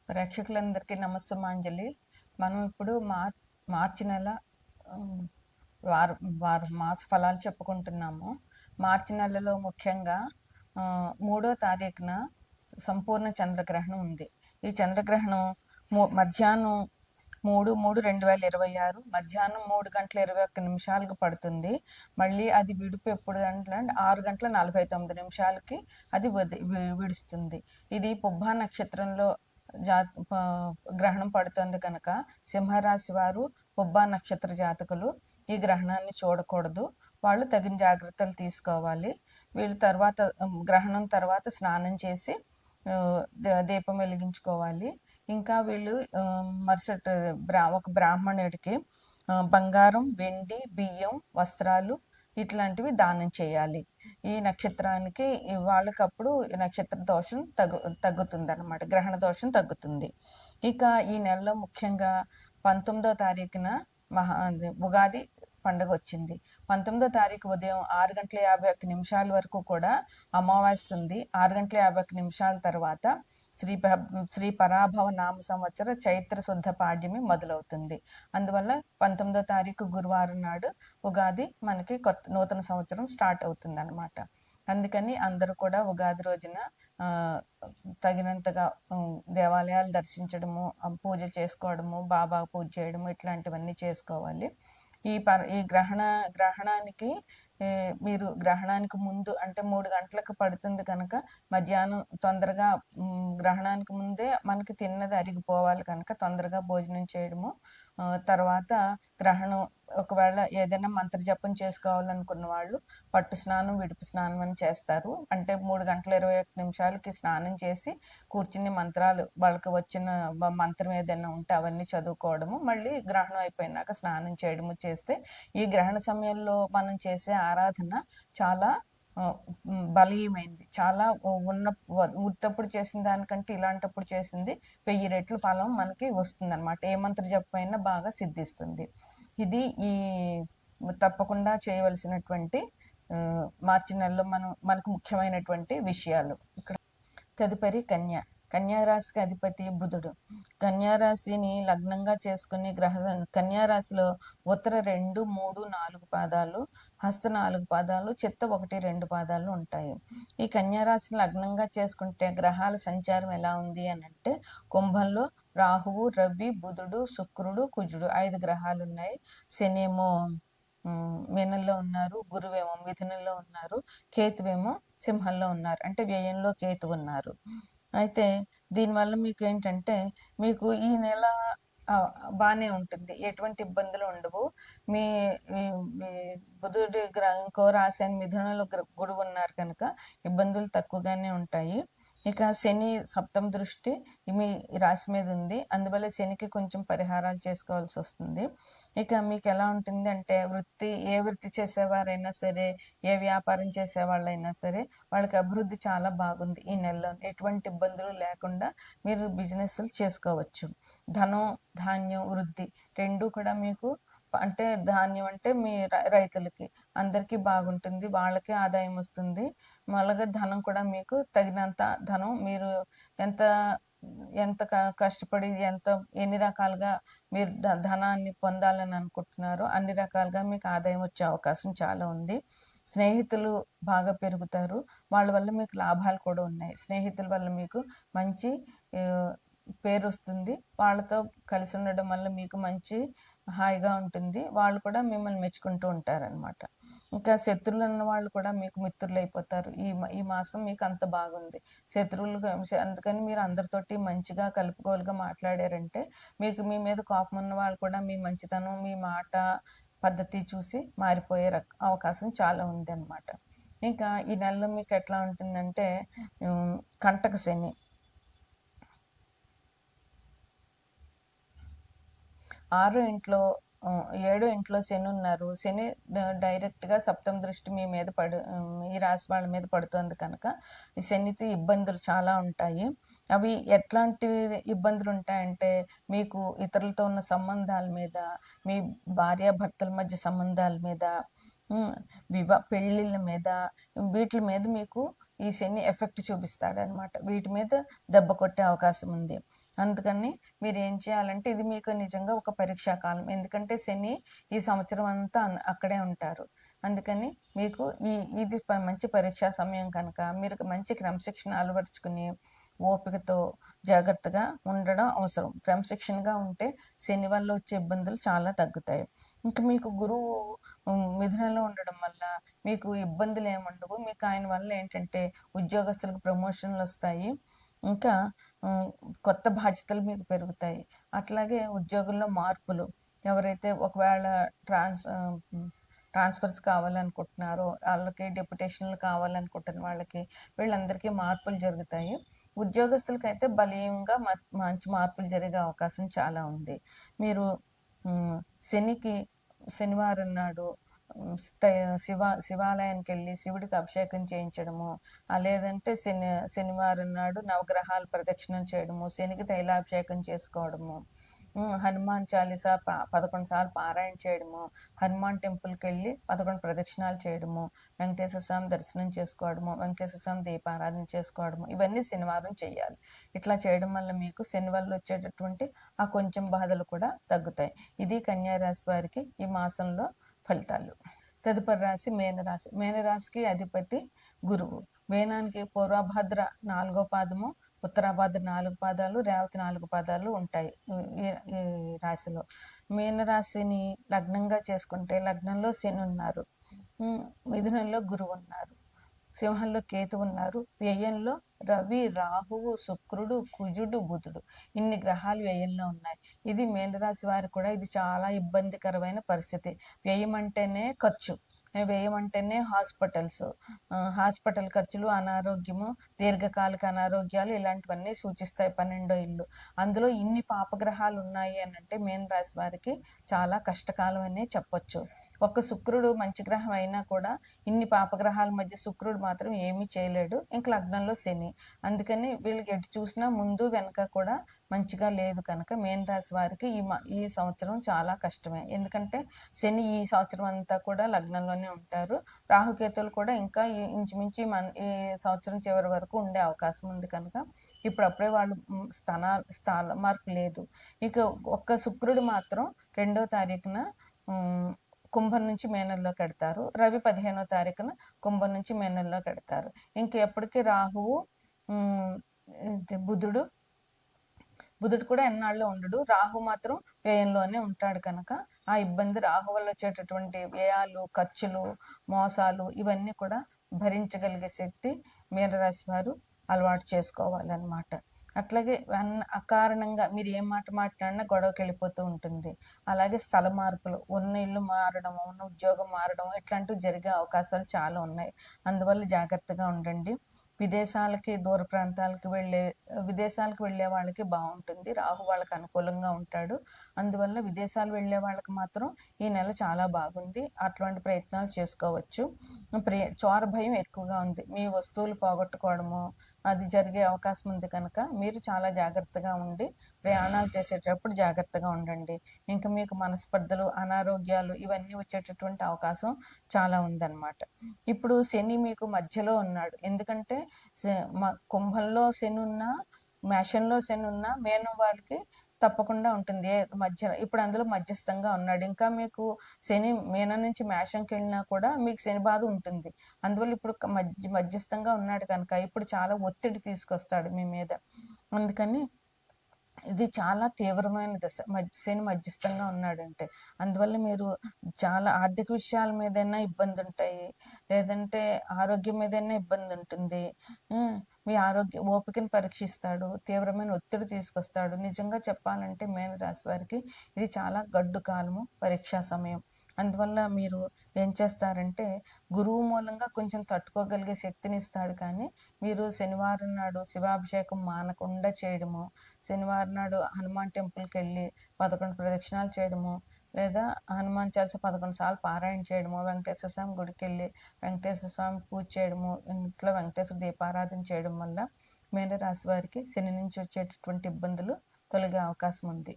ప్రేక్షకులందరికీ నమస్సుమాంజలి. మనం ఇప్పుడు మార్చి నెల ఆహ్, వారం వారం మాస ఫలాలు చెప్పుకుంటున్నాము. మార్చి నెలలో ముఖ్యంగా 3వ తారీఖున సంపూర్ణ చంద్రగ్రహణం ఉంది. ఈ చంద్రగ్రహణం మధ్యాహ్నం 3/3/2026 మధ్యాహ్నం 3:21 పడుతుంది. మళ్ళీ అది విడుపు ఎప్పుడు అంటే 6:49 అది విడుస్తుంది. ఇది పుబ్బా నక్షత్రంలో గ్రహణం పడుతుంది కనుక సింహరాశి వారు పుబ్బా నక్షత్ర జాతకులు ఈ గ్రహణాన్ని చూడకూడదు. వాళ్ళు తగిన జాగ్రత్తలు తీసుకోవాలి. వీళ్ళు గ్రహణం తర్వాత స్నానం చేసి దీపం వెలిగించుకోవాలి. ఇంకా వీళ్ళు ఒక బ్రాహ్మణుడికి బంగారం, వెండి, బియ్యం, వస్త్రాలు ఇట్లాంటివి దానం చేయాలి. ఈ నక్షత్రానికి వాళ్ళకప్పుడు నక్షత్ర దోషం తగ్గుతుంది అన్నమాట, గ్రహణ దోషం తగ్గుతుంది. ఇక ఈ నెలలో ముఖ్యంగా 19వ తారీఖున ఉగాది పండుగ వచ్చింది. 19వ తారీఖు ఉదయం 6:51 వరకు కూడా అమావాస్య ఉంది. 6:51 తర్వాత శ్రీ పరాభవ నామ సంవత్సర చైత్ర శుద్ధ పాడ్యమి మొదలవుతుంది. అందువల్ల 19వ తారీఖు గురువారం నాడు ఉగాది మనకి నూతన సంవత్సరం స్టార్ట్ అవుతుంది అనమాట. అందుకని అందరూ కూడా ఉగాది రోజున తగినంతగా దేవాలయాలు దర్శించడము, పూజ చేసుకోవడము, బాబా పూజ చేయడము ఇట్లాంటివన్నీ చేసుకోవాలి. ఈ గ్రహణానికి మీరు గ్రహణానికి ముందు అంటే 3 గంటలకు పడుతుంది కనుక మధ్యాహ్నం తొందరగా గ్రహణానికి ముందే మనకి తిన్నది అరిగిపోవాలి కనుక తొందరగా భోజనం చేయడము. తర్వాత గ్రహణం ఒకవేళ ఏదైనా మంత్ర జపం చేసుకోవాలనుకున్న వాళ్ళు పట్టు స్నానం, విడుపు స్నానం అని చేస్తారు. అంటే 3:21 స్నానం చేసి కూర్చుని మంత్రాలు వాళ్ళకి వచ్చిన మంత్రం ఏదైనా ఉంటే అవన్నీ చదువుకోవడము, మళ్ళీ గ్రహణం అయిపోయినాక స్నానం చేయడము చేస్తే ఈ గ్రహణ సమయంలో మనం చేసే ఆరాధన చాలా బలీయమైంది. చాలా ఉత్తప్పుడు చేసిన దానికంటే ఇలాంటప్పుడు చేసింది 1000 రెట్లు ఫలం మనకి వస్తుంది అనమాట. ఏ మంత్ర జపం అయినా బాగా సిద్ధిస్తుంది. ఇది తప్పకుండా చేయవలసినటువంటి మార్చి నెలలో మనకు ముఖ్యమైనటువంటి విషయాలు. ఇక్కడ తదుపరి కన్యారాశికి అధిపతి బుధుడు. కన్యారాశిని లగ్నంగా చేసుకుని కన్యారాశిలో ఉత్తర 2, 3, 4 పాదాలు, హస్త 4 పాదాలు, చిత్త 1, 2 పాదాలు ఉంటాయి. ఈ కన్యారాశిని లగ్నంగా చేసుకుంటే గ్రహాల సంచారం ఎలా ఉంది అని అంటే కుంభంలో రాహువు, రవి, బుధుడు, శుక్రుడు, కుజుడు 5 గ్రహాలు ఉన్నాయి. శనేమో మీనంలో ఉన్నారు, గురువేమో మిథునంలో ఉన్నారు, కేతువేమో సింహంలో ఉన్నారు. అంటే వ్యయంలో కేతు ఉన్నారు. అయితే దీనివల్ల మీకు ఏంటంటే మీకు ఈ నెల బాగానే ఉంటుంది, ఎటువంటి ఇబ్బందులు ఉండవు. మీ బుధుడి ఇంకో రాశి అని మిథునంలో గురువు ఉన్నారు కనుక ఇబ్బందులు తక్కువగానే ఉంటాయి. ఇక శని సప్తమ దృష్టి మీ రాశి మీద ఉంది. అందువల్ల శనికి కొంచెం పరిహారాలు చేసుకోవాల్సి వస్తుంది. ఇక మీకు ఎలా ఉంటుంది అంటే ఏ వృత్తి చేసేవారైనా సరే, ఏ వ్యాపారం చేసేవాళ్ళైనా సరే వాళ్ళకి అభివృద్ధి చాలా బాగుంది. ఈ నెలలో ఎటువంటి ఇబ్బందులు లేకుండా మీరు బిజినెస్లు చేసుకోవచ్చు. ధనం, ధాన్యం, వృద్ధి రెండూ కూడా మీకు అంటే ధాన్యం అంటే మీ రైతులకి అందరికీ బాగుంటుంది, వాళ్ళకి ఆదాయం వస్తుంది. అలాగే ధనం కూడా మీకు తగినంత ధనం మీరు ఎంత కష్టపడి ఎన్ని రకాలుగా మీరు ధనాన్ని పొందాలని అనుకుంటున్నారో అన్ని రకాలుగా మీకు ఆదాయం వచ్చే అవకాశం చాలా ఉంది. స్నేహితులు బాగా పెరుగుతారు, వాళ్ళ వల్ల మీకు లాభాలు కూడా ఉన్నాయి. స్నేహితుల వల్ల మీకు మంచి పేరు వస్తుంది. వాళ్ళతో కలిసి ఉండడం వల్ల మీకు మంచి హాయిగా ఉంటుంది. వాళ్ళు కూడా మిమ్మల్ని మెచ్చుకుంటూ ఉంటారనమాట. ఇంకా శత్రువులు ఉన్న వాళ్ళు కూడా మీకు మిత్రులు అయిపోతారు. ఈ మాసం మీకు అంత బాగుంది. శత్రువులు అందుకని మీరు అందరితోటి మంచిగా కలుపుకోలుగా మాట్లాడారంటే మీకు మీ మీద కోపం ఉన్న వాళ్ళు కూడా మీ మంచితనం, మీ మాట పద్ధతి చూసి మారిపోయే అవకాశం చాలా ఉంది అనమాట. ఇంకా ఈ నెలలో మీకు ఎట్లా ఉంటుందంటే కంటక శని, 6వ ఇంట్లో 7వ ఇంట్లో శని ఉన్నారు. శని డైరెక్ట్గా సప్తమ దృష్టి మీ మీద ఈ రాశి వాళ్ళ మీద పడుతుంది కనుక ఈ శనితో ఇబ్బందులు చాలా ఉంటాయి. అవి ఎట్లాంటి ఇబ్బందులు ఉంటాయంటే మీకు ఇతరులతో ఉన్న సంబంధాల మీద, మీ భార్యాభర్తల మధ్య సంబంధాల మీద, పెళ్ళిళ్ళ మీద, వీటి మీద మీకు ఈ శని ఎఫెక్ట్ చూపిస్తాడనమాట. వీటి మీద దెబ్బ కొట్టే అవకాశం ఉంది. అందుకని మీరు ఏం చేయాలంటే ఇది మీకు నిజంగా ఒక పరీక్షా కాలం. ఎందుకంటే శని ఈ సంవత్సరం అంతా అక్కడే ఉంటారు. అందుకని మీకు ఇది మంచి పరీక్షా సమయం కనుక మీరు మంచి క్రమశిక్షణ అలవరుచుకుని ఓపికతో జాగ్రత్తగా ఉండడం అవసరం. క్రమశిక్షణగా ఉంటే శని వల్ల వచ్చే ఇబ్బందులు చాలా తగ్గుతాయి. ఇంకా మీకు గురువు మిథునంలో ఉండడం వల్ల మీకు ఇబ్బందులు ఏముండవు. మీకు ఆయన వల్ల ఏంటంటే ఉద్యోగస్తులకు ప్రమోషన్లు వస్తాయి. ఇంకా కొత్త బాధ్యతలు మీకు పెరుగుతాయి. అట్లాగే ఉద్యోగుల్లో మార్పులు, ఎవరైతే ఒకవేళ ట్రాన్స్ఫర్స్ కావాలనుకుంటున్నారో వాళ్ళకి, డెప్యుటేషన్లు కావాలనుకుంటున్న వాళ్ళకి, వీళ్ళందరికీ మార్పులు జరుగుతాయి. ఉద్యోగస్తులకైతే బలీయంగా మంచి మార్పులు జరిగే అవకాశం చాలా ఉంది. మీరు శనికి శనివారం నాడు శివాలయానికి వెళ్ళి శివుడికి అభిషేకం చేయించడము, లేదంటే శనివారం నాడు నవగ్రహాలు ప్రదక్షిణం చేయడము, శనికి తైలాభిషేకం చేసుకోవడము, హనుమాన్ చాలీసా 11 సార్లు పారాయణ చేయడము, హనుమాన్ టెంపుల్కి వెళ్ళి 11 ప్రదక్షిణాలు చేయడము, వెంకటేశ్వర స్వామి దర్శనం చేసుకోవడము, వెంకటేశ్వర స్వామి దీపారాధన చేసుకోవడము, ఇవన్నీ శనివారం చేయాలి. ఇట్లా చేయడం వల్ల మీకు శని వల్ల వచ్చేటటువంటి ఆ కొంచెం బాధలు కూడా తగ్గుతాయి. ఇది కన్యా రాశి వారికి ఈ మాసంలో ఫలితాలు. తదుపరి రాశి మేనరాశి. మేనరాశికి అధిపతి గురువు. మేనానికి పూర్వభద్ర 4వ పాదము, ఉత్తరాభద్ర 4 పాదాలు, రేవతి 4 పాదాలు ఉంటాయి ఈ రాశిలో. మీనరాశిని లగ్నంగా చేసుకుంటే లగ్నంలో శని ఉన్నారు, మిథునంలో గురువు ఉన్నారు, సింహంలో కేతు ఉన్నారు, వ్యయంలో రవి, రాహువు, శుక్రుడు, కుజుడు, బుధుడు, ఇన్ని గ్రహాలు వ్యయంలో ఉన్నాయి. ఇది మీనరాశి వారు కూడా ఇది చాలా ఇబ్బందికరమైన పరిస్థితి. వ్యయం అంటేనే ఖర్చు, వ్యయం అంటేనే హాస్పిటల్ ఖర్చులు, అనారోగ్యము, దీర్ఘకాలిక అనారోగ్యాలు ఇలాంటివన్నీ సూచిస్తాయి 12వ ఇల్లు. అందులో ఇన్ని పాపగ్రహాలు ఉన్నాయి అని అంటే మీన రాశి వారికి చాలా కష్టకాలం అనే చెప్పొచ్చు. ఒక్క శుక్రుడు మంచి గ్రహం అయినా కూడా ఇన్ని పాపగ్రహాల మధ్య శుక్రుడు మాత్రం ఏమీ చేయలేడు. ఇంక లగ్నంలో శని, అందుకని వీళ్ళకి ఎటు చూసినా ముందు వెనక కూడా మంచిగా లేదు కనుక మీన రాశి వారికి ఈ సంవత్సరం చాలా కష్టమే. ఎందుకంటే శని ఈ సంవత్సరం అంతా కూడా లగ్నంలోనే ఉంటారు. రాహుకేతులు కూడా ఇంకా ఇంచుమించు ఈ సంవత్సరం చివరి వరకు ఉండే అవకాశం ఉంది కనుక ఇప్పుడప్పుడే వాళ్ళు స్థాన మార్పు లేదు. ఇక ఒక్క శుక్రుడు మాత్రం 2వ తారీఖున కుంభం నుంచి మేనల్లో కడతారు. రవి 15వ తారీఖున కుంభం నుంచి మేనల్లో కడతారు. ఇంక ఎప్పటికీ రాహువు, బుధుడు కూడా ఎన్నాళ్ళు ఉండడు. రాహు మాత్రం వ్యయంలోనే ఉంటాడు కనుక ఆ ఇబ్బంది, రాహు వల్ల వచ్చేటటువంటి వ్యయాలు, ఖర్చులు, మోసాలు ఇవన్నీ కూడా భరించగలిగే శక్తి మీనరాశి వారు అలవాటు చేసుకోవాలన్నమాట. అట్లాగే అకారణంగా మీరు ఏం మాట మాట్లాడినా గొడవకి వెళ్ళిపోతూ ఉంటుంది. అలాగే స్థల మార్పులు, ఉన్న ఇల్లు మారడం, ఉన్న ఉద్యోగం మారడం ఇట్లాంటివి జరిగే అవకాశాలు చాలా ఉన్నాయి. అందువల్ల జాగ్రత్తగా ఉండండి. విదేశాలకి, దూర ప్రాంతాలకి విదేశాలకు వెళ్ళే వాళ్ళకి బాగుంటుంది. రాహు వాళ్ళకి అనుకూలంగా ఉంటాడు. అందువల్ల విదేశాలు వెళ్ళే వాళ్ళకి మాత్రం ఈ నెల చాలా బాగుంది. అటువంటి ప్రయత్నాలు చేసుకోవచ్చు. చోర భయం ఎక్కువగా ఉంది. మీ వస్తువులు పోగొట్టుకోవడము అది జరిగే అవకాశం ఉంది కనుక మీరు చాలా జాగ్రత్తగా ఉండి ప్రయాణాలు చేసేటప్పుడు జాగ్రత్తగా ఉండండి. ఇంకా మీకు మనస్పర్ధలు, అనారోగ్యాలు ఇవన్నీ వచ్చేటటువంటి అవకాశం చాలా ఉందన్నమాట. ఇప్పుడు శని మీకు మధ్యలో ఉన్నాడు. ఎందుకంటే కుంభంలో శని ఉన్నా, మేషంలో శని ఉన్నా మేనం వాళ్ళకి తప్పకుండా ఉంటుంది ఇప్పుడు అందులో మధ్యస్థంగా ఉన్నాడు. ఇంకా మీకు శని మీనం నుంచి మేషంకి వెళ్ళినా కూడా మీకు శని బాధ ఉంటుంది. అందువల్ల ఇప్పుడు మధ్యస్థంగా ఉన్నాడు కనుక ఇప్పుడు చాలా ఒత్తిడి తీసుకొస్తాడు మీ మీద. అందుకని ఇది చాలా తీవ్రమైన దశ. శని మధ్యస్థంగా ఉన్నాడంటే అందువల్ల మీరు చాలా ఆర్థిక విషయాల మీదైనా ఇబ్బంది ఉంటాయి, లేదంటే ఆరోగ్యం మీదైనా ఇబ్బంది ఉంటుంది. మీ ఓపికను పరీక్షిస్తాడు, తీవ్రమైన ఒత్తిడి తీసుకొస్తాడు. నిజంగా చెప్పాలంటే మీన రాశి వారికి ఇది చాలా గడ్డు కాలము, పరీక్షా సమయం. అందువల్ల మీరు ఏం చేస్తారంటే గురువు మూలంగా కొంచెం తట్టుకోగలిగే శక్తిని ఇస్తాడు. కానీ మీరు శనివారం నాడు శివాభిషేకం మానకుండా చేయడము, శనివారం నాడు హనుమాన్ టెంపుల్కి వెళ్ళి 11 ప్రదక్షిణాలు చేయడము, లేదా హనుమాన్ చాలీసా 11 సార్లు పారాయణ చేయడము, వెంకటేశ్వర స్వామి గుడికి వెళ్ళి వెంకటేశ్వర స్వామి పూజ చేయడము, ఇంట్లో వెంకటేశ్వర దీపారాధన చేయడం వల్ల మీన రాశి వారికి శని నుంచి వచ్చేటటువంటి ఇబ్బందులు తొలగే అవకాశం ఉంది.